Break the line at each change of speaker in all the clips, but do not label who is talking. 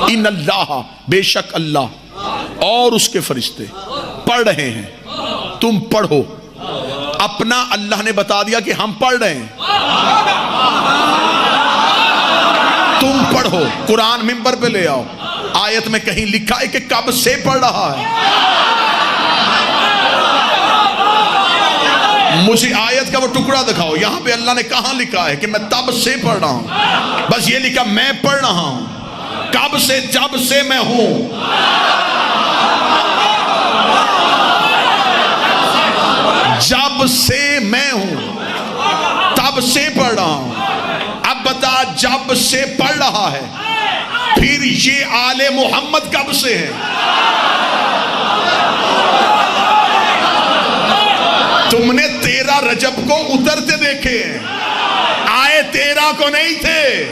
ان اللہ بے شک اللہ اور اس کے فرشتے پڑھ رہے ہیں، تم پڑھو۔ اپنا اللہ نے بتا دیا کہ ہم پڑھ رہے ہیں، تم پڑھو۔ قرآن منبر پہ لے آؤ، آیت میں کہیں لکھا ہے کہ کب سے پڑھ رہا ہے؟ مجھے آیت کا وہ ٹکڑا دکھاؤ، یہاں پہ اللہ نے کہاں لکھا ہے کہ میں تب سے پڑھ رہا ہوں؟ بس یہ لکھا میں پڑھ رہا ہوں، کب سے؟ جب سے میں ہوں۔ جب سے میں ہوں، تب سے پڑھ رہا ہوں۔ اب بتا، جب سے پڑھ رہا ہے، پھر یہ آل محمد کب سے ہے؟ تم نے 13 رجب کو اترتے دیکھے ہیں، آئے 13 کو نہیں تھے۔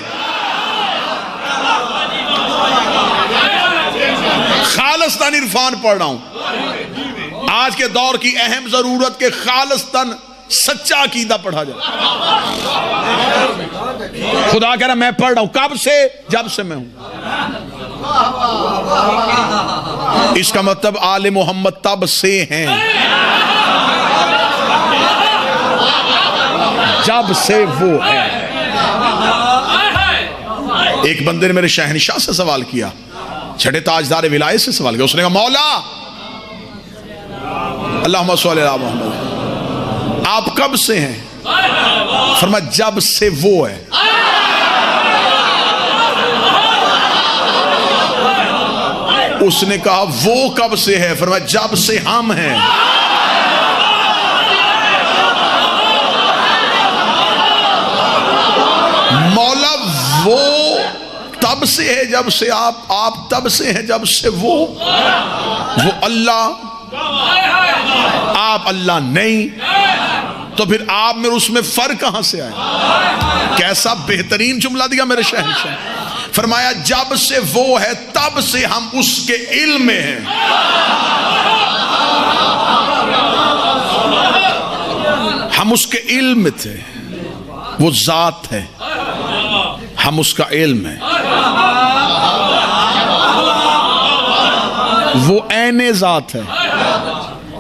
خالصتاً عرفان پڑھ رہا ہوں۔ آج کے دور کی اہم ضرورت کے خالصتاً سچا عقیدہ پڑھا جائے۔ خدا کہہ رہا میں پڑھ رہا ہوں، کب سے؟ جب سے میں ہوں۔ اس کا مطلب آل محمد تب سے ہیں، جب سے وہ ہے۔ ایک بندے نے میرے شہنشاہ سے سوال کیا، چھٹے تاجدار ولایت سے سوال کیا، اس نے کہا مولا اللہم صلی اللہ محمد، آپ کب سے ہیں؟ فرمایا جب سے وہ ہے۔ اس نے کہا وہ کب سے ہے؟ فرمایا جب سے ہم ہیں۔ مولا وہ تب سے ہے جب سے آپ تب سے ہیں جب سے وہ اللہ، آپ اللہ نہیں، تو پھر آپ میں اس میں فرق کہاں سے آئے؟ کیسا بہترین جملہ دیا میرے شہنشاہ۔ فرمایا جب سے وہ ہے تب سے ہم اس کے علم میں ہیں۔ ہم اس کے علم میں تھے، وہ ذات ہے، ہم اس کا علم ہے، وہ عین ذات ہے،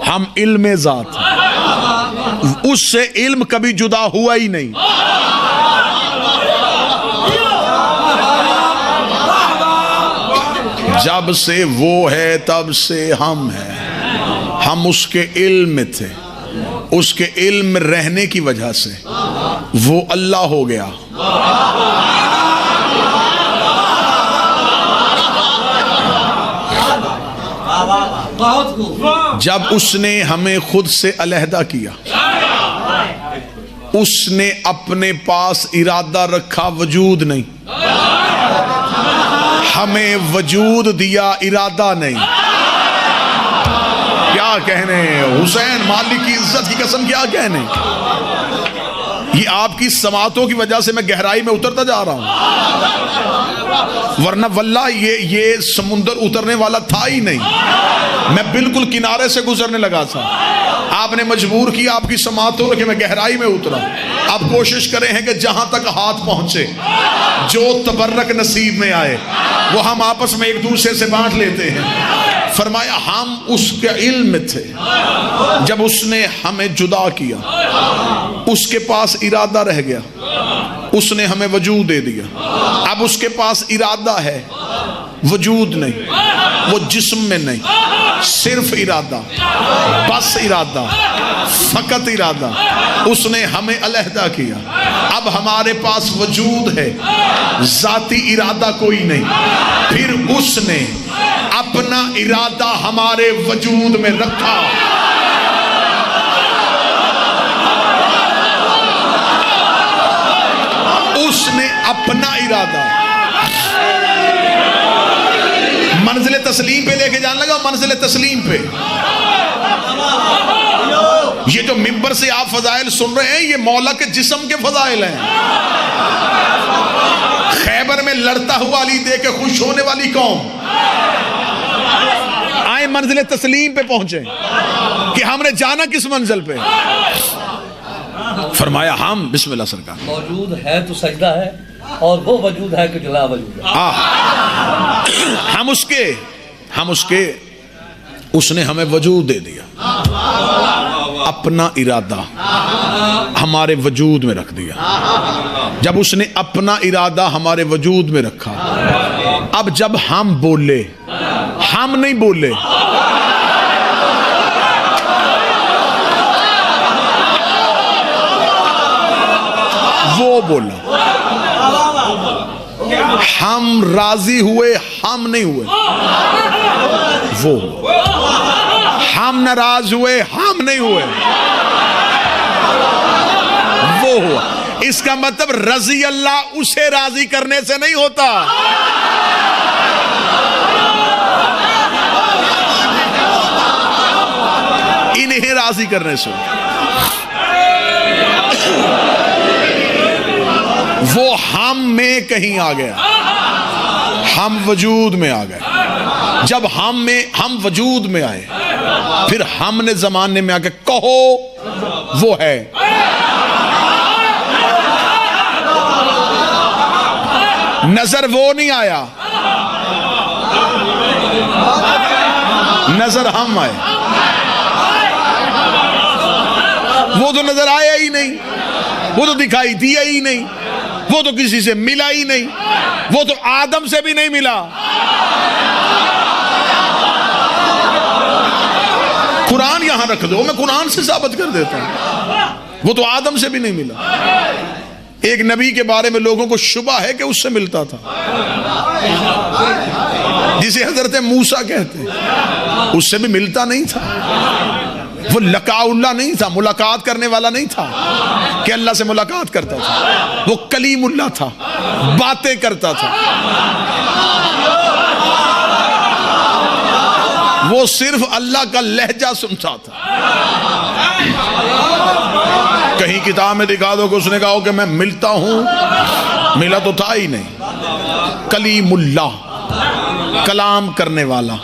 ہم علم ذات ہے، اس سے علم کبھی جدا ہوا ہی نہیں۔ جب سے وہ ہے تب سے ہم ہیں، ہم اس کے علم میں تھے، اس کے علم میں رہنے کی وجہ سے وہ اللہ ہو گیا۔ جب اس نے ہمیں خود سے علیحدہ کیا، اس نے اپنے پاس ارادہ رکھا، وجود نہیں، ہمیں وجود دیا، ارادہ نہیں۔ کیا کہنے حسین مالک کی عزت کی قسم، کیا کہنے؟ یہ آپ کی سماعتوں کی وجہ سے میں گہرائی میں اترتا جا رہا ہوں، ورنہ واللہ یہ سمندر اترنے والا تھا ہی نہیں، میں بالکل کنارے سے گزرنے لگا تھا۔ آپ نے مجبور کیا، آپ کی سماعتوں رکھے، میں گہرائی میں اترا۔ آپ کوشش کریں ہیں کہ جہاں تک ہاتھ پہنچے، جو تبرک نصیب میں آئے وہ ہم آپس میں ایک دوسرے سے بانٹ لیتے ہیں۔ فرمایا ہم اس کے علم میں تھے، جب اس نے ہمیں جدا کیا، اس کے پاس ارادہ رہ گیا، اس نے ہمیں وجود دے دیا۔ اب اس کے پاس ارادہ ہے، وجود نہیں، وہ جسم میں نہیں، صرف ارادہ، بس ارادہ، فقط ارادہ۔ اس نے ہمیں علیحدہ کیا، اب ہمارے پاس وجود ہے، ذاتی ارادہ کوئی نہیں۔ پھر اس نے اپنا ارادہ ہمارے وجود میں رکھا۔ اس نے اپنا ارادہ منزل تسلیم پہ لے کے جانے لگا، منزل تسلیم پہ۔ یہ جو منبر سے آپ فضائل سن رہے ہیں، یہ مولا کے جسم کے فضائل ہیں۔ خیبر میں لڑتا ہوا علی دے کے خوش ہونے والی قوم آئے منزل تسلیم پہ پہنچے کہ ہم نے جانا کس منزل پہ؟ فرمایا ہم بسم اللہ سرکار
موجود ہے تو سجدہ ہے، اور وہ وجود ہے کہ جلا وجود ہے۔
اس نے ہمیں وجود دے دیا، اپنا ارادہ ہمارے وجود میں رکھ دیا۔ جب اس نے اپنا ارادہ ہمارے وجود میں رکھا، اب جب ہم بولے، ہم نہیں بولے، وہ بولا۔ ہم راضی ہوئے، ہم نہیں ہوئے، وہ۔ ہم ناراض ہوئے، ہم نہیں ہوئے، وہ ہوا۔ اس کا مطلب رضی اللہ اسے راضی کرنے سے نہیں ہوتا، انہیں راضی کرنے سے۔ وہ ہم میں کہیں آ گیا، ہم وجود میں آ گئے۔ جب ہم وجود میں آئے، پھر ہم نے زمانے میں آ کے کہو وہ ہے۔ نظر وہ نہیں آیا، نظر ہم آئے۔ وہ تو نظر آیا ہی نہیں، وہ تو دکھائی دیا ہی نہیں، وہ تو کسی سے ملا ہی نہیں، وہ تو آدم سے بھی نہیں ملا۔ قرآن یہاں رکھ دو، میں قرآن سے ثابت کر دیتا ہوں، وہ تو آدم سے بھی نہیں ملا۔ ایک نبی کے بارے میں لوگوں کو شبہ ہے کہ اس سے ملتا تھا، جسے حضرت موسیٰ کہتے ہیں، اس سے بھی ملتا نہیں تھا۔ وہ لقاء اللہ نہیں تھا، ملاقات کرنے والا نہیں تھا کہ اللہ سے ملاقات کرتا تھا، وہ کلیم اللہ تھا، باتیں کرتا تھا۔ وہ صرف اللہ کا لہجہ سنتا تھا۔ کہیں کتاب میں دکھا دو کہ اس نے کہا ہو کہ میں ملتا ہوں، ملا تو تھا ہی نہیں۔ کلیم اللہ، کلام کرنے والا،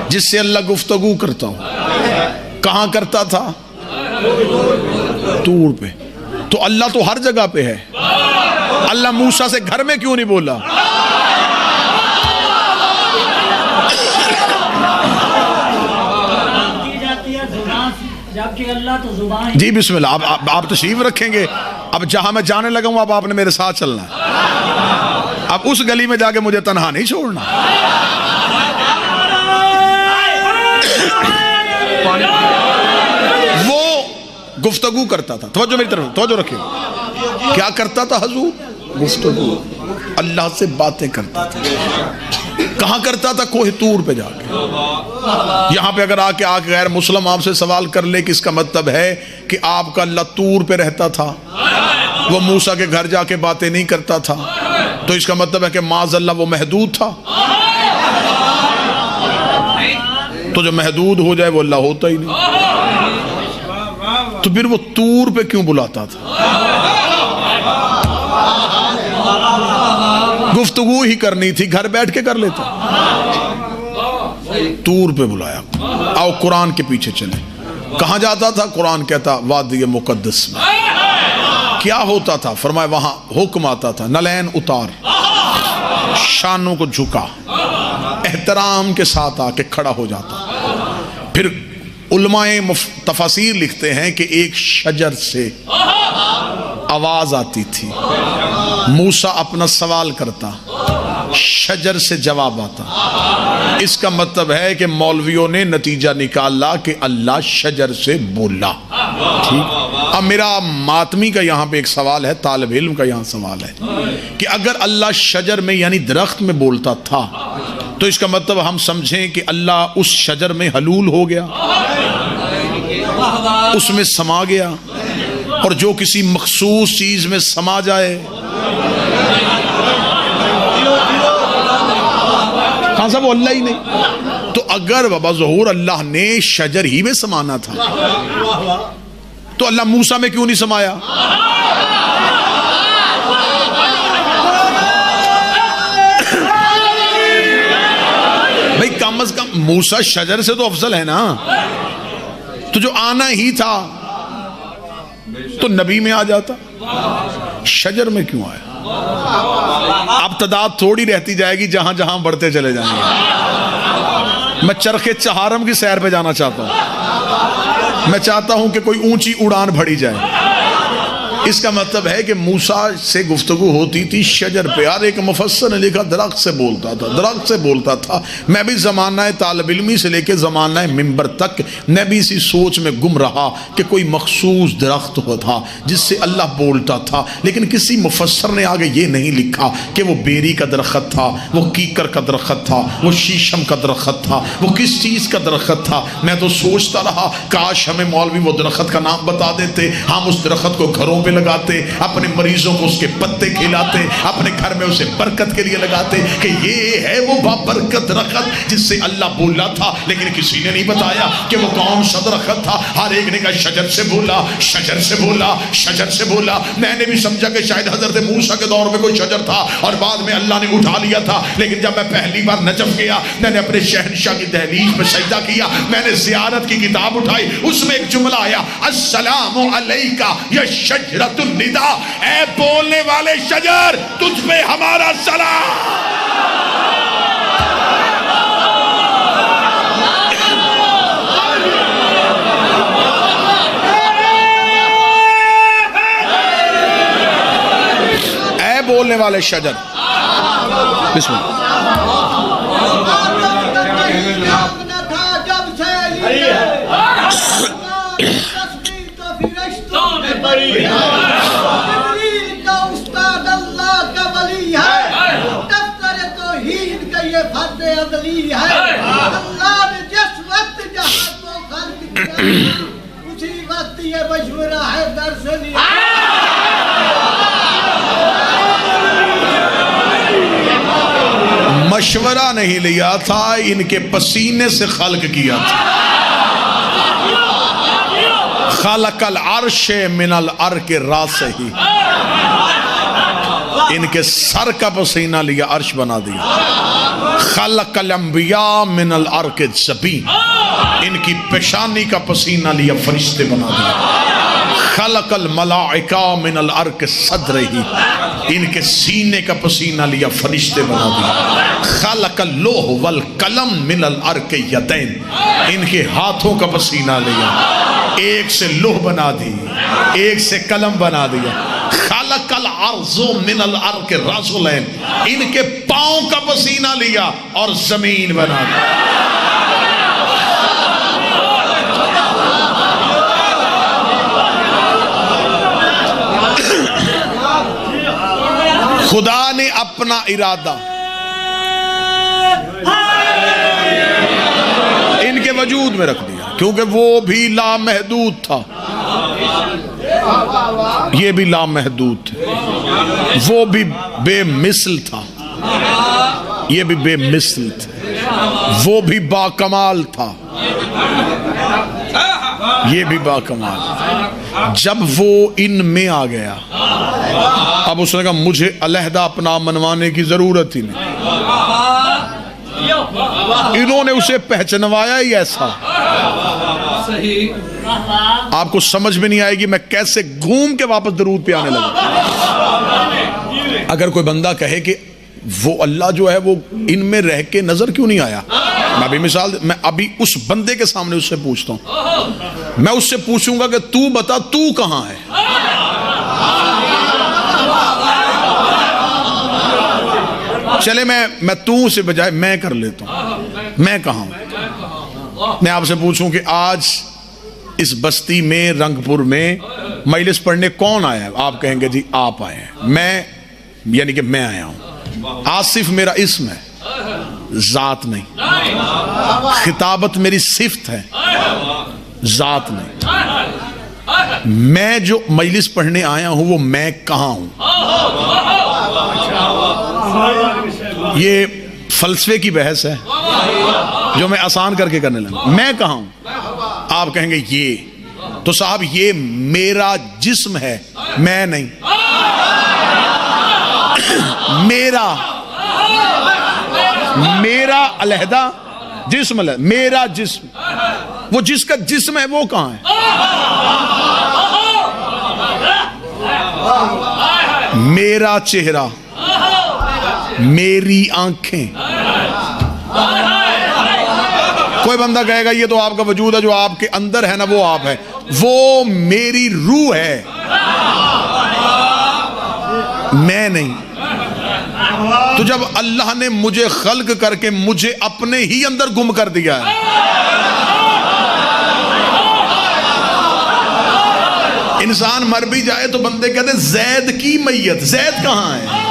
جس سے اللہ گفتگو کرتا ہو۔ کہاں کرتا تھا؟ طور پہ۔ تو اللہ تو ہر جگہ پہ ہے، اللہ موسیٰ سے گھر میں کیوں نہیں بولا؟ جی بسم اللہ، آپ تشریف رکھیں گے۔ اب جہاں میں جانے لگا ہوں، اب آپ نے میرے ساتھ چلنا ہے۔ اب اس گلی میں جا کے مجھے تنہا نہیں چھوڑنا۔ وہ گفتگو کرتا تھا، توجہ میری طرف، توجہ رکھیں۔ کیا کرتا تھا حضور؟ گفتگو، اللہ سے باتیں کرتا تھا۔ کہاں کرتا تھا؟ کوہ طور پہ جا کے۔ یہاں پہ اگر آ کے غیر مسلم آپ سے سوال کر لے کہ اس کا مطلب ہے کہ آپ کا اللہ طور پہ رہتا تھا، وہ موسیٰ کے گھر جا کے باتیں نہیں کرتا تھا، تو اس کا مطلب ہے کہ معاذ اللہ وہ محدود تھا۔ تو جو محدود ہو جائے وہ اللہ ہوتا ہی نہیں۔ تو پھر وہ طور پہ کیوں بلاتا تھا؟ گفتگو ہی کرنی تھی، گھر بیٹھ کے کر لیتا، طور پہ بلایا۔ آؤ قرآن کے پیچھے چلے۔ کہاں جاتا تھا؟ قرآن کہتا وادی مقدس میں۔ کیا ہوتا تھا؟ فرمایا وہاں حکم آتا تھا نلین اتار، شانوں کو جھکا، احترام کے ساتھ آ کے کھڑا ہو جاتا۔ پھر علماء تفاسیر لکھتے ہیں کہ ایک شجر سے آواز آتی تھی، موسیٰ اپنا سوال کرتا، شجر سے جواب آتا۔ اس کا مطلب ہے کہ مولویوں نے نتیجہ نکالا کہ اللہ شجر سے بولا۔ ٹھیک۔ اب میرا ماتمی کا یہاں پہ ایک سوال ہے، طالب علم کا یہاں سوال ہے کہ اگر اللہ شجر میں یعنی درخت میں بولتا تھا تو اس کا مطلب ہم سمجھیں کہ اللہ اس شجر میں حلول ہو گیا، اس میں سما گیا، اور جو کسی مخصوص چیز میں سما جائے، ہاں صاحب وہ اللہ ہی نہیں۔ تو اگر بابا ظہور اللہ نے شجر ہی میں سمانا تھا تو اللہ موسیٰ میں کیوں نہیں سمایا؟ بھئی کم از کم موسیٰ شجر سے تو افضل ہے نا، تو جو آنا ہی تھا تو نبی میں آ جاتا، شجر میں کیوں آیا؟ اب تعداد تھوڑی رہتی جائے گی، جہاں جہاں بڑھتے چلے جائیں گے۔ میں چرخ چہارم کی سیر پہ جانا چاہتا ہوں. میں چاہتا ہوں کہ کوئی اونچی اڑان بھری جائے. اس کا مطلب ہے کہ موسیٰ سے گفتگو ہوتی تھی شجر پہ. یار ایک مفسر نے لکھا درخت سے بولتا تھا، درخت سے بولتا تھا. میں بھی زمانہ طالب علمی سے لے کے زمانہ منبر تک میں بھی اسی سوچ میں گم رہا کہ کوئی مخصوص درخت تھا جس سے اللہ بولتا تھا. لیکن کسی مفسر نے آگے یہ نہیں لکھا کہ وہ بیری کا درخت تھا، وہ کیکر کا درخت تھا، وہ شیشم کا درخت تھا، وہ کس چیز کا درخت تھا. میں تو سوچتا رہا کاش ہمیں مولوی وہ درخت کا نام بتا دیتے، ہم اس درخت کو گھروں پہ لگاتے، اپنے مریضوں کو اس کے پتے کھلاتے، اپنے گھر میں اسے برکت کے لیے لگاتے کہ یہ ہے وہ بابرکت درخت جس سے اللہ بولا تھا. لیکن کسی نے نہیں بتایا کہ وہ کون سا درخت تھا. ہر ایک نے کہا شجر سے بولا، شجر سے بولا، شجر سے بولا. میں نے بھی سمجھا کہ شاید حضرت موسیٰ کے دور میں کوئی شجر تھا اور بعد میں اللہ نے اٹھا لیا تھا. لیکن جب میں پہلی بار نجف گیا، میں نے اپنے شہنشاہ کی دہلیز پہ سجدہ کیا، میں نے زیارت کی کتاب اٹھائی، اس میں ایک جملہ آیا السلام علیکہ یا شجرۃ النداء، اے بولنے والے شجر تجھ پہ ہمارا سلام. اے بولنے والے شجر. بسم اللہ.
اللہ نے جس وقت جہاں کو خلق کیا اسی وقت یہ مشورہ ہے در سے لیا.
مشورہ نہیں لیا تھا، ان کے پسینے سے خلق کیا تھا. خلق العرش من الارض راسہ، ان کے سر کا پسینہ لیا عرش بنا دیا. خلق الانبیاء من الارض الجبین، ان کی پیشانی کا پسینہ لیا فرشتے بنا دیا. خلق الملائکہ من الارض صدرہ، ان کے سینے کا پسینہ لیا فرشتے بنا دیا. خلق اللوح والقلم من الارض یدین، ان کے ہاتھوں کا پسینہ لیا، ایک سے لوح بنا دی، ایک سے قلم بنا دیا. خلق الارض من الارض رجلین، ان کے پاؤں کا پسینہ لیا اور زمین بنا دی. خدا نے اپنا ارادہ ان کے وجود میں رکھ دیا، کیونکہ وہ بھی لامحدود تھا، یہ بھی لامحدود تھے. وہ بھی بے مثل تھا، یہ بھی بے مثل تھے. وہ بھی باکمال تھا، یہ بھی باکمال. جب وہ ان میں آ گیا، اب اس نے کہا مجھے علیحدہ اپنا منوانے کی ضرورت ہی نہیں. انہوں نے اسے پہچنوایا ہی ایسا. آپ کو سمجھ میں نہیں آئے گی میں کیسے گھوم کے واپس درود پہ آنے لگا. اگر کوئی بندہ کہے کہ وہ اللہ جو ہے وہ ان میں رہ کے نظر کیوں نہیں آیا، میں ابھی مثال، میں ابھی اس بندے کے سامنے اس سے پوچھتا ہوں، میں اس سے پوچھوں گا کہ تو بتا تو کہاں ہے. چلے میں تو سے بجائے میں کر لیتا ہوں، میں کہاں ہوں. میں آپ سے پوچھوں کہ آج اس بستی میں رنگپور میں مجلس پڑھنے کون آیا ہے، آپ کہیں گے جی آپ آئے ہیں. میں یعنی کہ میں آیا ہوں. آصف میرا اسم ہے، ذات نہیں. خطابت میری صفت ہے، ذات نہیں. میں جو مجلس پڑھنے آیا ہوں وہ میں کہاں ہوں. یہ فلسفے کی بحث ہے جو میں آسان کر کے کرنے لگا. میں کہاں ہوں، آپ کہیں گے یہ تو صاحب یہ میرا جسم ہے، میں نہیں. میرا علیحدہ جسم ہے، میرا جسم. وہ جس کا جسم ہے وہ کہاں ہے؟ میرا چہرہ، میری آنکھیں، کوئی بندہ کہے گا یہ تو آپ کا وجود ہے، جو آپ کے اندر ہے نا وہ آپ ہے، وہ میری روح ہے، میں نہیں۔ تو جب اللہ نے مجھے خلق کر کے مجھے اپنے ہی اندر گم کر دیا ہے، انسان مر بھی جائے تو بندے کہتے ہیں زید کی میت، زید کہاں ہے؟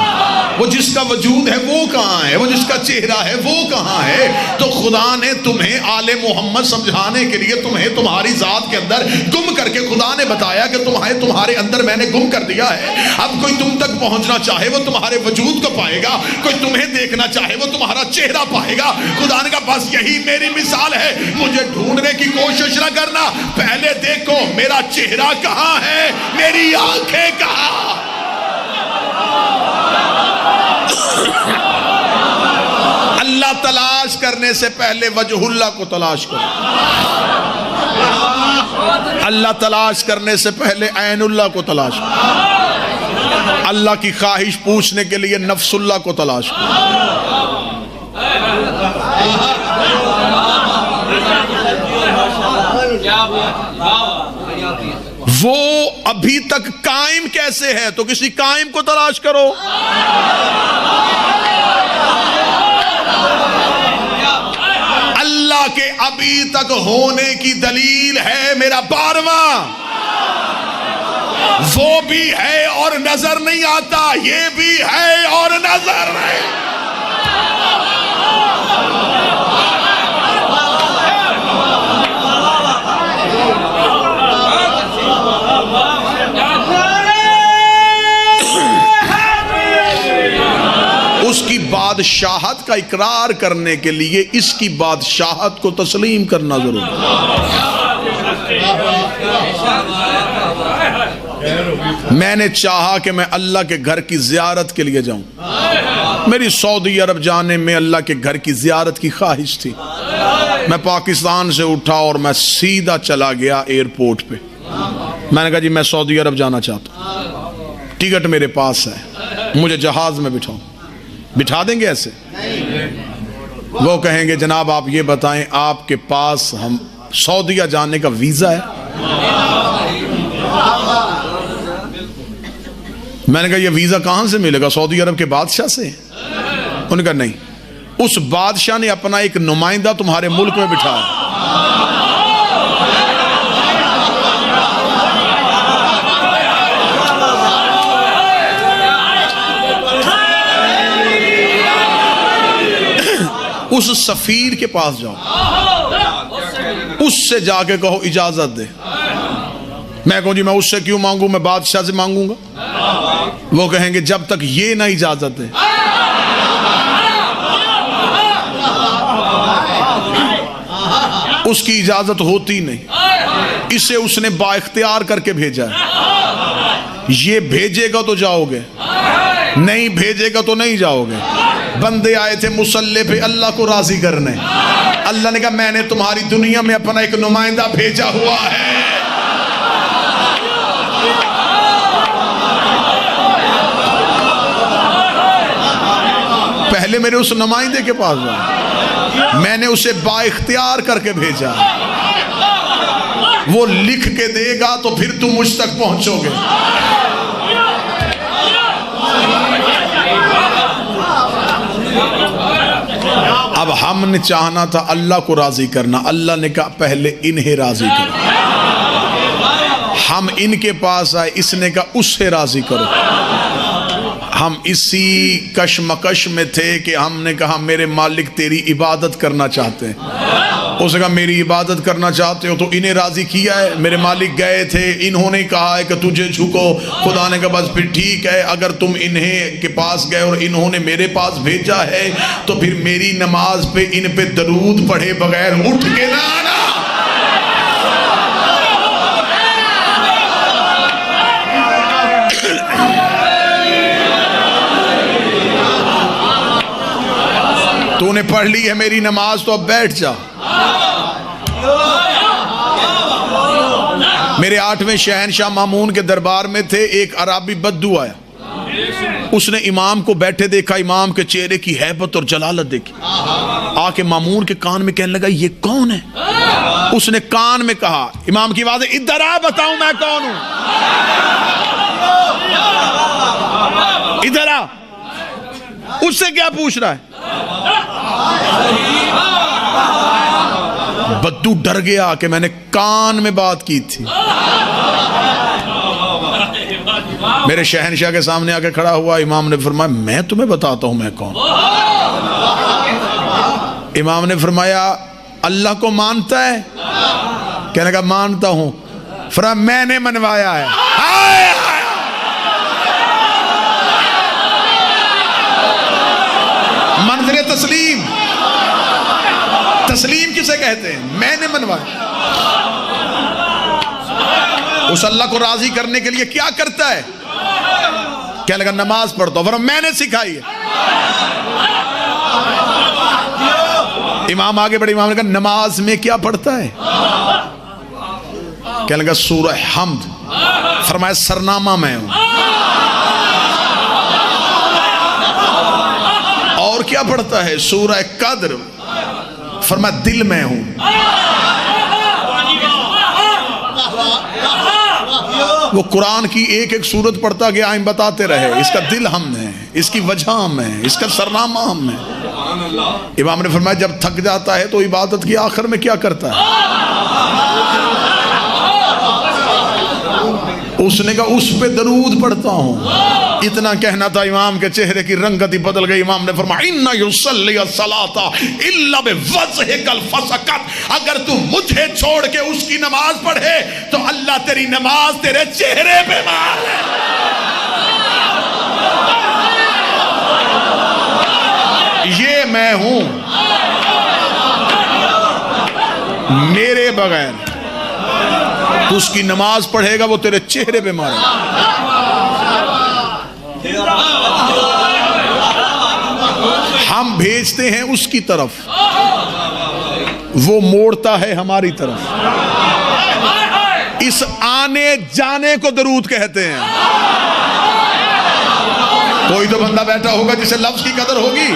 وہ جس کا وجود ہے وہ کہاں ہے؟ وہ جس کا چہرہ ہے وہ کہاں ہے؟ تو خدا نے تمہیں آل محمد سمجھانے کے لیے تمہیں تمہاری ذات کے اندر گم کر کے خدا نے بتایا کہ تمہارے اندر میں نے گم کر دیا ہے۔ اب کوئی تم تک پہنچنا چاہے وہ تمہارے وجود کو پائے گا، کوئی تمہیں دیکھنا چاہے وہ تمہارا چہرہ پائے گا۔ خدا نے کہا بس یہی میری مثال ہے، مجھے ڈھونڈنے کی کوشش نہ کرنا، پہلے دیکھو میرا چہرہ کہاں ہے، میری آنکھیں کہاں۔ اللہ تلاش کرنے سے پہلے وجہ اللہ کو تلاش کرو، اللہ تلاش کرنے سے پہلے عین اللہ کو تلاش کرو، اللہ کی خواہش پوچھنے کے لیے نفس اللہ کو تلاش کرو۔ وہ ابھی تک قائم کیسے ہے تو کسی قائم کو تلاش کرو۔ اللہ کے ابھی تک ہونے کی دلیل ہے میرا 12واں، وہ بھی ہے اور نظر نہیں آتا، یہ بھی ہے اور نظر نہیں۔ اس کی بادشاہت کا اقرار کرنے کے لیے اس کی بادشاہت کو تسلیم کرنا ضروری ہے۔ میں نے چاہا کہ میں اللہ کے گھر کی زیارت کے لیے جاؤں، میری سعودی عرب جانے میں اللہ کے گھر کی زیارت کی خواہش تھی۔ میں پاکستان سے اٹھا اور میں سیدھا چلا گیا ایئرپورٹ پہ، میں نے کہا جی میں سعودی عرب جانا چاہتا ہوں، ٹکٹ میرے پاس ہے، مجھے جہاز میں بٹھاؤ۔ بٹھا دیں گے ایسے؟ وہ کہیں گے جناب آپ یہ بتائیں آپ کے پاس ہم سعودیہ جانے کا ویزا ہے؟ میں نے کہا یہ ویزا کہاں سے ملے گا؟ سعودی عرب کے بادشاہ سے؟ انہوں نے کہا نہیں، اس بادشاہ نے اپنا ایک نمائندہ تمہارے ملک میں بٹھایا۔ اس سفیر کے پاس جاؤ، اس سے جا کے کہو اجازت دے۔ میں کہوں جی میں اس سے کیوں مانگوں، میں بادشاہ سے مانگوں گا؟ وہ کہیں گے جب تک یہ نہ اجازت دے۔ اس کی اجازت ہوتی نہیں، اسے اس نے با اختیار کر کے بھیجا ہے، یہ بھیجے گا تو جاؤ گے، نہیں بھیجے گا تو نہیں جاؤ گے۔ بندے آئے تھے مصلی پہ اللہ کو راضی کرنے، اللہ نے کہا میں نے تمہاری دنیا میں اپنا ایک نمائندہ بھیجا ہوا ہے۔ پہلے میرے اس نمائندے کے پاس جاؤ، میں نے اسے با اختیار کر کے بھیجا، وہ لکھ کے دے گا تو پھر تم مجھ تک پہنچو گے۔ اب ہم نے چاہنا تھا اللہ کو راضی کرنا، اللہ نے کہا پہلے انہیں راضی کرو۔ ہم ان کے پاس آئے، اس نے کہا اس سے راضی کرو۔ ہم اسی کشمکش میں تھے کہ ہم نے کہا میرے مالک تیری عبادت کرنا چاہتے ہیں۔ اس نے کہا میری عبادت کرنا چاہتے ہو تو انہیں راضی کیا ہے؟ میرے مالک گئے تھے، انہوں نے کہا ہے کہ تجھے جھکو۔ خدا نے کہا بس پھر ٹھیک ہے، اگر تم انہیں کے پاس گئے اور انہوں نے میرے پاس بھیجا ہے تو پھر میری نماز پہ ان پہ درود پڑھے بغیر اٹھ کے نہ آنا۔ تو نے پڑھ لی ہے میری نماز تو اب بیٹھ جا۔ میرے 8ویں شہنشاہ مامون کے دربار میں تھے، ایک عربی بدو آیا، اس نے امام کو بیٹھے دیکھا، امام کے چہرے کی ہیبت اور جلالت دیکھی، آ کے مامون کے کان میں کہنے لگا یہ کون ہے؟ اس نے کان میں کہا، امام کی آواز ہے ادھر آ بتاؤں میں کون ہوں، ادھر آ۔ اس سے کیا پوچھ رہا ہے؟ بدو ڈر گیا کہ میں نے کان میں بات کی تھی۔ میرے شہنشاہ کے سامنے آ کے کھڑا ہوا، امام نے فرمایا میں تمہیں بتاتا ہوں میں کون۔ امام نے فرمایا اللہ کو مانتا ہے؟ کہنے لگا مانتا ہوں۔ فرمایا میں نے منوایا ہے۔ منظر تسلیم، تسلیم کسے کہتے ہیں؟ میں نے منوایا۔ اس اللہ کو راضی کرنے کے لیے کیا کرتا ہے؟ کہنے لگا نماز پڑھتا ہوں۔ فرمایا میں نے سکھائی ہے۔ امام آگے بڑھے، امام نے کہا نماز میں کیا پڑھتا ہے؟ کہنے لگا سورہ حمد۔ فرمایا سرنامہ میں ہوں۔ اور کیا پڑھتا ہے؟ سورہ قدر۔ فرمایا دل میں ہوں۔ وہ قرآن کی ایک ایک سورت پڑھتا گیا، ہم بتاتے رہے اس کا دل ہم ہے، اس کی وجہ ہم ہے، اس کا سرنامہ ہم ہے۔ امام نے فرمایا جب تھک جاتا ہے تو عبادت کی آخر میں کیا کرتا ہے؟ اس نے کہا اس پہ درود پڑھتا ہوں۔ اتنا کہنا تھا، امام کے چہرے کی رنگت ہی بدل گئی۔ امام نے فرمایا اِنَّ يُصَلِّيَ الصَّلَاةَ إِلَّا بِوَجْهِكَ الْفَسَقَتْ، اگر تو مجھے چھوڑ کے اس کی نماز پڑھے تو اللہ تیری نماز تیرے چہرے پہ مار ہے۔ یہ میں ہوں، میرے بغیر تو اس کی نماز پڑھے گا وہ تیرے چہرے پہ مارے گا۔ ہم بھیجتے ہیں اس کی طرف، وہ موڑتا ہے ہماری طرف۔ اس آنے جانے کو درود کہتے ہیں۔ کوئی تو بندہ بیٹھا ہوگا جسے لفظ کی قدر ہوگی۔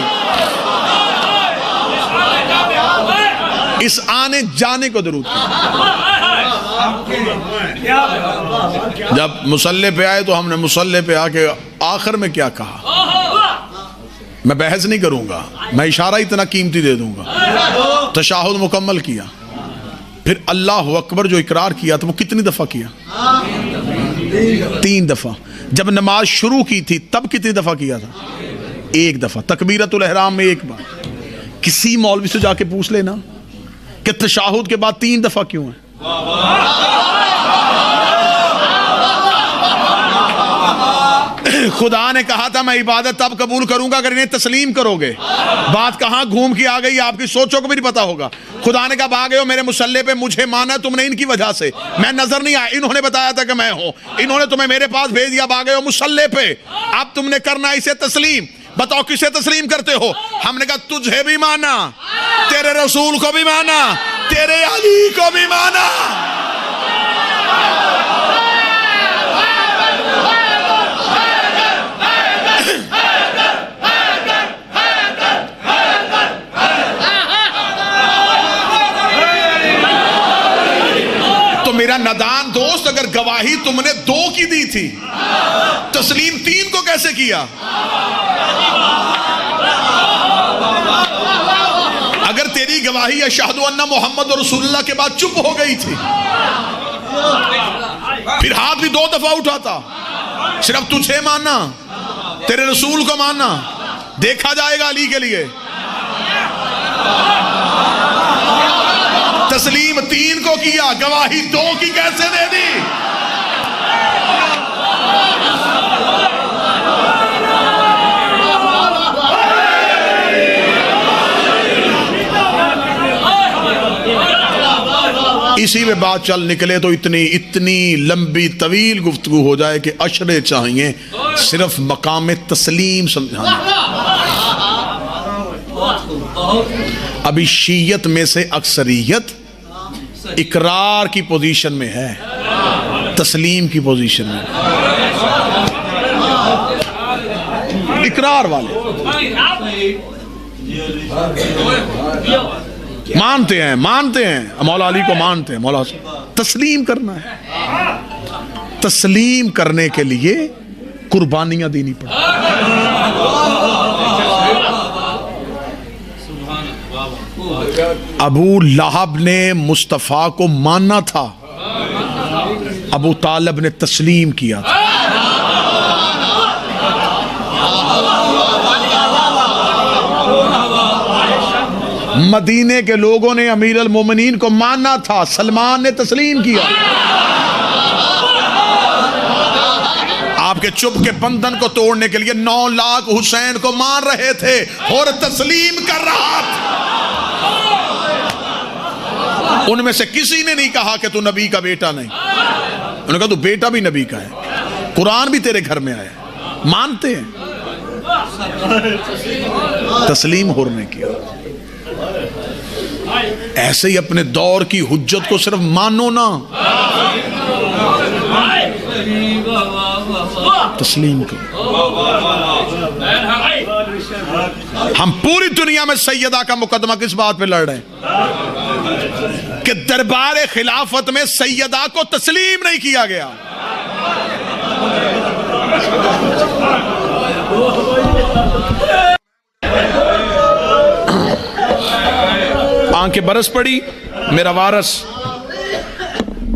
اس آنے جانے کو درود کہتے ہیں۔ جب مصلی پہ آئے تو ہم نے مصلی پہ آ کے آخر میں کیا کہا؟ میں بحث نہیں کروں گا، میں اشارہ اتنا قیمتی دے دوں گا۔ تشہد مکمل کیا، پھر اللہ اکبر جو اقرار کیا تھا وہ کتنی دفعہ کیا؟ 3 دفعہ۔ جب نماز شروع کی تھی تب کتنی دفعہ کیا تھا؟ 1 دفعہ۔ تکبیرۃ الاحرام میں 1 بار۔ کسی مولوی سے جا کے پوچھ لینا کہ تشہد کے بعد 3 دفعہ کیوں ہے؟ خدا نے کہا تھا میں عبادت تب قبول کروں گا اگر انہیں تسلیم کرو گے۔ بات کہاں گھوم کے آ گئی، آپ کی سوچوں کو بھی نہیں پتا ہوگا۔ خدا نے کہا بھاگے ہو میرے مصلی پہ، مجھے مانا تم نے ان کی وجہ سے، میں نظر نہیں آیا، انہوں نے بتایا تھا کہ میں ہوں، انہوں نے تمہیں میرے پاس بھیج دیا، بھاگے ہو مصلی پہ، اب تم نے کرنا اسے تسلیم۔ بتاؤ کسے تسلیم کرتے ہو؟ ہم نے کہا تجھے بھی مانا، تیرے رسول کو بھی مانا، تیرے علی کو بھی مانا۔ تو میرا نادان دوست، اگر گواہی تم نے 2 کی دی تھی، تسلیم 3 کو کیسے کیا؟ اگر تیری گواہی اشہد ان محمد رسول اللہ کے بعد چپ ہو گئی تھی، پھر ہاتھ بھی 2 دفعہ اٹھاتا، صرف تجھے ماننا، تیرے رسول کو ماننا، دیکھا جائے گا علی کے لیے۔ تسلیم 3 کو کیا، گواہی 2 کی کیسے دے دی؟ اسی میں بات چل نکلے تو اتنی لمبی طویل گفتگو ہو جائے کہ اشرے چاہیے صرف مقام تسلیم سمجھانے۔ ابھی شیعت میں سے اکثریت اقرار کی پوزیشن میں ہے، تسلیم کی پوزیشن میں۔ اقرار والے مانتے ہیں مولا علی کو مانتے ہیں، مولا تسلیم کرنا ہے، تسلیم کرنے کے لیے قربانیاں دینی پڑتی۔ ابو لہب نے مصطفیٰ کو ماننا تھا، ابو طالب نے تسلیم کیا تھا۔ مدینے کے لوگوں نے امیر المومنین کو ماننا تھا، سلمان نے تسلیم کیا۔ آپ کے چپ کے بندھن کو توڑنے کے لیے 9 لاکھ حسین کو مان رہے تھے اور تسلیم کر رہا تھا۔ ان میں سے کسی نے نہیں کہا کہ تو نبی کا بیٹا نہیں، انہوں نے کہا تو بیٹا بھی نبی کا ہے، قرآن بھی تیرے گھر میں آیا ہے، مانتے ہیں، تسلیم ہونے کیا۔ ایسے ہی اپنے دور کی حجت کو صرف مانو نا، تسلیم کرو۔ ہم پوری دنیا میں سیدہ کا مقدمہ کس بات پہ لڑ رہے ہیں کہ دربار خلافت میں سیدہ کو تسلیم نہیں کیا گیا۔ آنکھیں برس پڑی، میرا وارث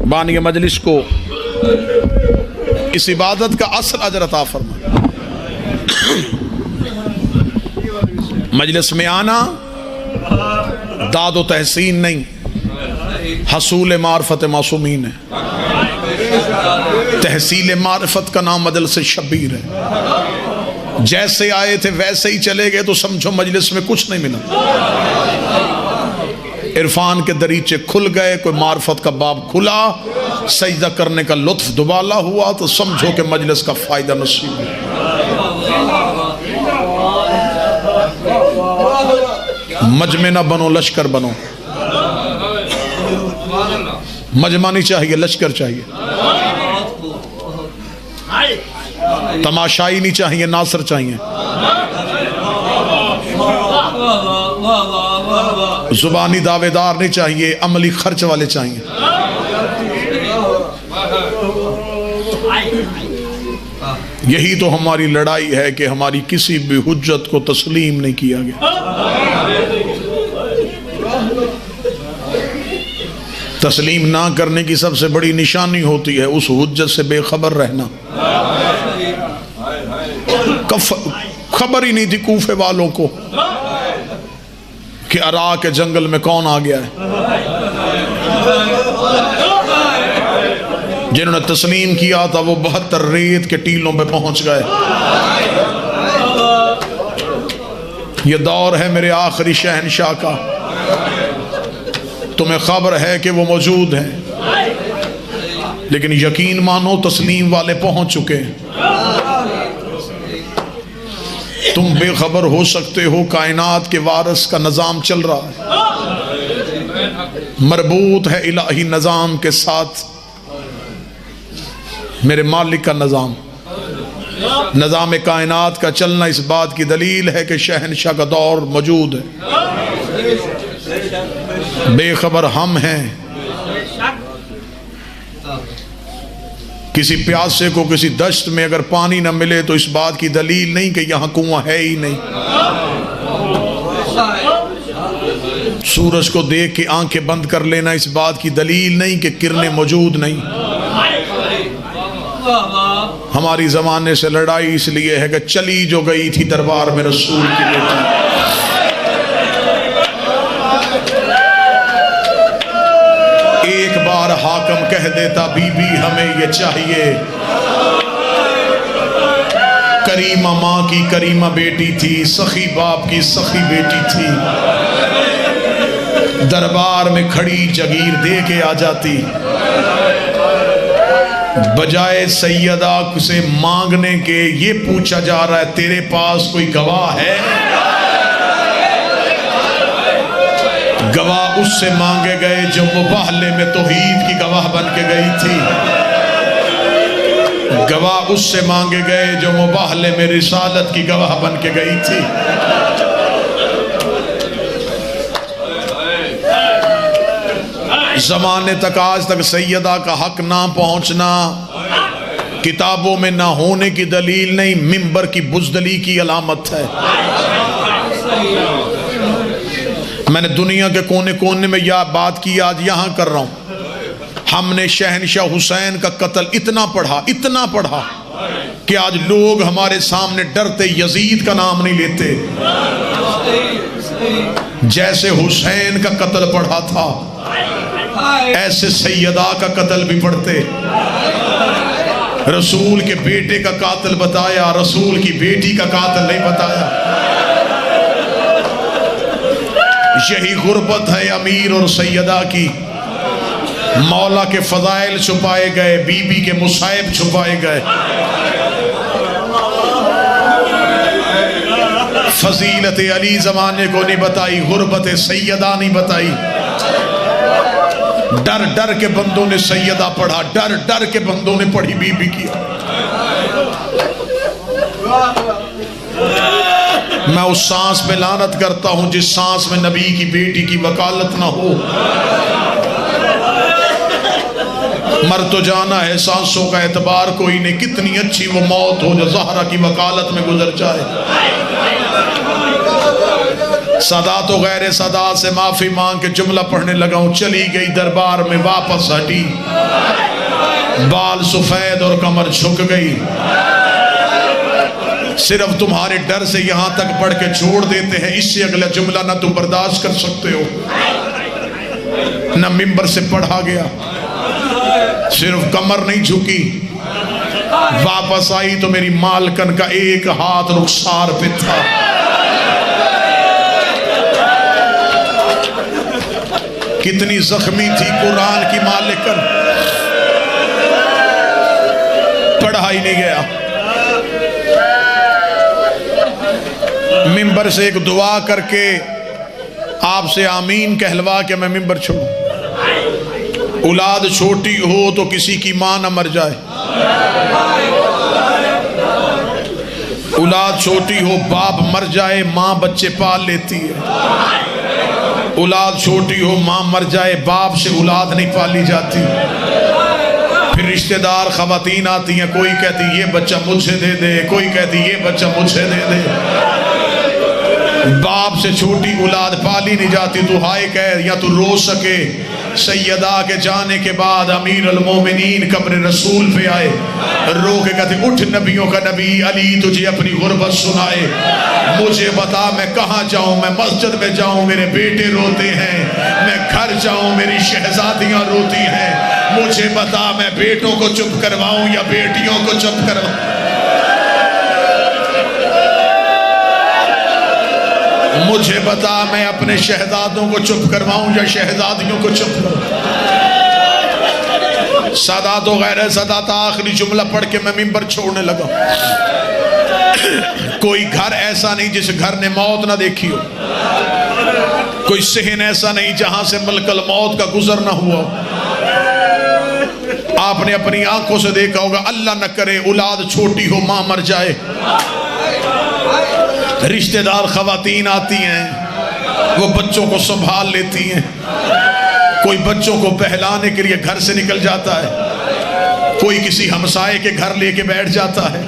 بانی مجلس کو اس عبادت کا اصل اجر عطا فرما۔ مجلس میں آنا داد و تحسین نہیں، حصول معرفت معصومین ہے، تحصیل معرفت کا نام مجلس شبیر ہے۔ جیسے آئے تھے ویسے ہی چلے گئے تو سمجھو مجلس میں کچھ نہیں ملا۔ عرفان کے دریچے کھل گئے، کوئی معرفت کا باب کھلا، سجدہ کرنے کا لطف دوبالا ہوا تو سمجھو کہ مجلس کا فائدہ نصیب ہے۔ مجمع نہ بنو، لشکر بنو۔ مجمع نہیں چاہیے، لشکر چاہیے۔ تماشائی نہیں چاہیے، ناصر چاہیے۔ زبانی دعوے دار نہیں چاہیے، عملی خرچ والے چاہیے۔ یہی تو ہماری لڑائی ہے کہ ہماری کسی بھی حجت کو تسلیم نہیں کیا گیا۔ تسلیم نہ کرنے کی سب سے بڑی نشانی ہوتی ہے اس حجت سے بے خبر رہنا۔ خبر ہی نہیں تھی کوفے والوں کو کہ ارا کے جنگل میں کون آ گیا ہے۔ جنہوں نے تسلیم کیا تھا وہ 72 ریت کے ٹیلوں پہ پہنچ گئے۔ یہ دور ہے میرے آخری شہنشاہ کا، تمہیں خبر ہے کہ وہ موجود ہیں، لیکن یقین مانو تسلیم والے پہنچ چکے ہیں۔ تم بے خبر ہو سکتے ہو، کائنات کے وارث کا نظام چل رہا ہے، مربوط ہے الہی نظام کے ساتھ، میرے مالک کا نظام۔ نظام کائنات کا چلنا اس بات کی دلیل ہے کہ شہنشاہ کا دور موجود ہے۔ بے خبر ہم ہیں۔ کسی پیاسے کو کسی دشت میں اگر پانی نہ ملے تو اس بات کی دلیل نہیں کہ یہاں کنواں ہے ہی نہیں۔ سورج کو دیکھ کے آنکھیں بند کر لینا اس بات کی دلیل نہیں کہ کرنیں موجود نہیں۔ ہماری زمانے سے لڑائی اس لیے ہے کہ چلی جو گئی تھی دربار میں رسول کی بیٹی۔ ایک بار حاکم کہہ دیتا بی بی ہمیں یہ چاہیے، کریمہ ماں کی کریمہ بیٹی تھی، سخی باپ کی سخی بیٹی تھی، دربار میں کھڑی جگیر دے کے آ جاتی، بجائے سیدہ سے مانگنے کے یہ پوچھا جا رہا ہے تیرے پاس کوئی گواہ ہے؟ گواہ اس سے مانگے گئے جو مباہلے میں توحید کی گواہ بن کے گئی تھی۔ گواہ اس سے مانگے گئے جو مباہلے میں رسالت کی گواہ بن کے گئی تھی. زمانے تک آج تک سیدہ کا حق نہ پہنچنا کتابوں میں نہ ہونے کی دلیل نہیں، منبر کی بزدلی کی علامت ہے. میں نے دنیا کے کونے کونے میں یہ بات کی، آج یہاں کر رہا ہوں. ہم نے شہنشاہ حسین کا قتل اتنا پڑھا کہ آج لوگ ہمارے سامنے ڈرتے یزید کا نام نہیں لیتے. جیسے حسین کا قتل پڑھا تھا ایسے سیدہ کا قتل بھی پڑھتے. رسول کے بیٹے کا قاتل بتایا، رسول کی بیٹی کا قاتل نہیں بتایا. یہی غربت ہے امیر اور سیدہ کی. مولا کے فضائل چھپائے گئے، بی بی کے مصائب چھپائے گئے. فضیلت علی زمانے کو نہیں بتائی، غربت سیدہ نہیں بتائی. ڈر ڈر کے بندوں نے سیدہ پڑھا، ڈر ڈر کے بندوں نے پڑھی بی بی کی. میں اس سانس پہ لعنت کرتا ہوں جس سانس میں نبی کی بیٹی کی وکالت نہ ہو. مر تو جانا ہے، سانسوں کا اعتبار کوئی نہیں. کتنی اچھی وہ موت ہو جو زہرا کی وکالت میں گزر جائے. سادات و غیر سادات سے معافی مانگ کے جملہ پڑھنے لگا ہوں. چلی گئی دربار میں واپس ہٹی، بال سفید اور کمر جھک گئی. صرف تمہارے ڈر سے یہاں تک پڑھ کے چھوڑ دیتے ہیں. اس سے اگلا جملہ نہ تم برداشت کر سکتے ہو، نہ منبر سے پڑھا گیا. صرف کمر نہیں جھکی، واپس آئی تو میری مالکن کا ایک ہاتھ رخسار پہ تھا. کتنی زخمی تھی قرآن کی مالکن، پڑھا ہی نہیں گیا. منبر سے ایک دعا کر کے آپ سے آمین کہلوا کے میں منبر چھوڑوں. اولاد چھوٹی ہو تو کسی کی ماں نہ مر جائے. اولاد چھوٹی ہو باپ مر جائے ماں بچے پال لیتی ہے. اولاد چھوٹی ہو ماں مر جائے باپ سے اولاد نہیں پالی جاتی. پھر رشتہ دار خواتین آتی ہیں، کوئی کہتی یہ بچہ مجھے دے دے، کوئی کہتی یہ بچہ مجھے دے دے. باپ سے چھوٹی اولاد پالی نہیں جاتی. تو ہائے کہہ یا تو رو سکے. سیدہ کے جانے کے بعد امیر المومنین قبر رسول پہ آئے، رو کے کہتے اٹھ نبیوں کا نبی علی تجھے اپنی غربت سنائے. مجھے بتا میں کہاں جاؤں، میں مسجد میں جاؤں میرے بیٹے روتے ہیں، میں گھر جاؤں میری شہزادیاں روتی ہیں. مجھے بتا میں بیٹوں کو چپ کرواؤں یا بیٹیوں کو چپ کرواؤں. مجھے بتا میں اپنے شہزادوں کو چپ کرواؤں یا شہزادیوں کو چپ کرواؤں. سادات و غیر سادات آخری جملہ پڑھ کے میں منبر چھوڑنے لگا. کوئی گھر ایسا نہیں جس گھر نے موت نہ دیکھی ہو. کوئی صحن ایسا نہیں جہاں سے ملک الموت کا گزر نہ ہوا. آپ نے اپنی آنکھوں سے دیکھا ہوگا. اللہ نہ کرے اولاد چھوٹی ہو ماں مر جائے. رشتہ دار خواتین آتی ہیں، وہ بچوں کو سنبھال لیتی ہیں. کوئی بچوں کو پہلانے کے لیے گھر سے نکل جاتا ہے، کوئی کسی ہمسائے کے گھر لے کے بیٹھ جاتا ہے.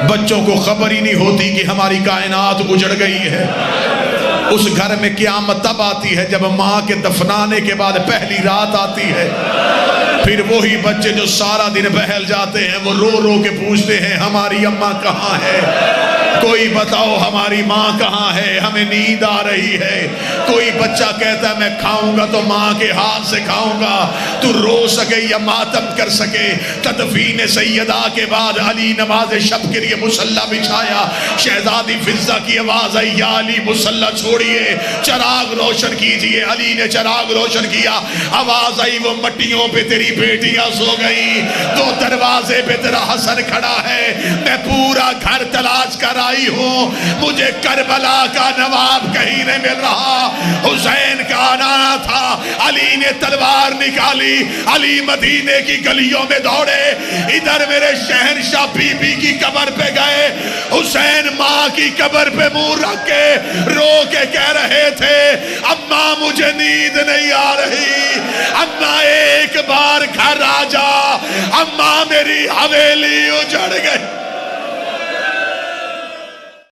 بچوں کو خبر ہی نہیں ہوتی کہ ہماری کائنات اجڑ گئی ہے. اس گھر میں قیامت تب آتی ہے جب ماں کے دفنانے کے بعد پہلی رات آتی ہے. پھر وہی بچے جو سارا دن بہل جاتے ہیں وہ رو رو کے پوچھتے ہیں ہماری اماں کہاں ہے. کوئی بتاؤ ہماری ماں کہاں ہے، ہمیں نیند آ رہی ہے. کوئی بچہ کہتا ہے میں کھاؤں گا تو ماں کے ہاتھ سے کھاؤں گا. تو رو سکے یا ماتم کر سکے. تدفین سیدہ کے بعد علی نماز شب کے لیے مصلی بچھایا. شہزادی فضہ کی آواز آئی یا علی مصلی چھوڑیے، چراغ روشن کیجئے. علی نے چراغ روشن کیا. آواز آئی وہ مٹیوں پہ تیری بیٹیاں سو گئی، دو دروازے پہ تیرا حسن کھڑا ہے. میں پورا گھر تلاش کر آئی ہوں، مجھے کربلا کا نواب کہیں نہیں مل رہا، حسین کا بنانا تھا، علی نے تلوار نکالی، علی مدینے کی گلیوں میں دوڑے، ادھر میرے شہنشاہ بی بی کی قبر پہ گئے، حسین ماں کی قبر پہ منہ رکھ کے رو کے کہہ رہے تھے اماں مجھے نیند نہیں آ رہی، اماں ایک بار گھر آ جا، اماں میری حویلی اجڑ گئی۔